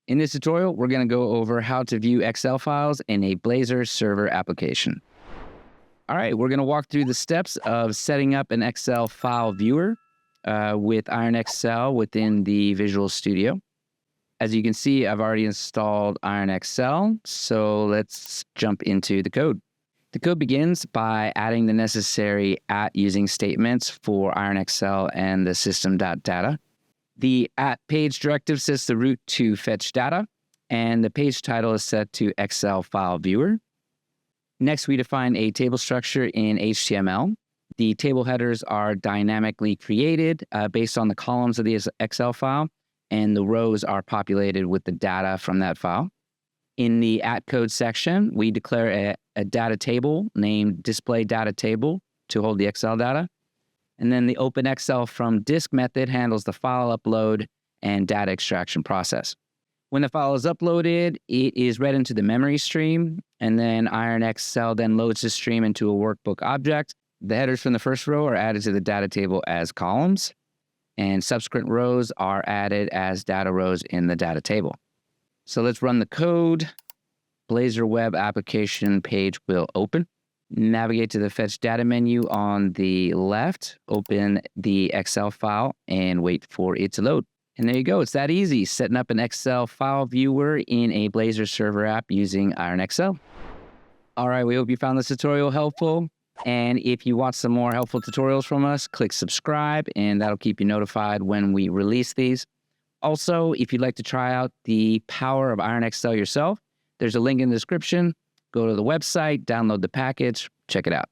In this tutorial, we're going to go over how to view Excel files in a Blazor server application. All right, we're going to walk through the steps of setting up an Excel file viewer with IronXL within the Visual Studio. As you can see, I've already installed IronXL, so let's jump into the code. The code begins by adding the necessary @using statements for IronXL and the system.data. The @page directive sets the route to fetch data, and the page title is set to Excel file viewer. Next, we define a table structure in HTML. The table headers are dynamically created based on the columns of the Excel file, and the rows are populated with the data from that file. In the @code section, we declare a data table named display data table to hold the Excel data. And then the open Excel from disk method handles the file upload and data extraction process. When the file is uploaded, it is read into the memory stream, and then IronXL then loads the stream into a workbook object. The headers from the first row are added to the data table as columns, and subsequent rows are added as data rows in the data table. So let's run the code. Blazor web application page will open. Navigate to the Fetch Data menu on the left, open the Excel file, and wait for it to load. And there you go. It's that easy, setting up an Excel file viewer in a Blazor server app using IronXL. All right, we hope you found this tutorial helpful. And if you want some more helpful tutorials from us, click subscribe, and that'll keep you notified when we release these. Also, if you'd like to try out the power of IronXL yourself, there's a link in the description. Go to the website, download the package, check it out.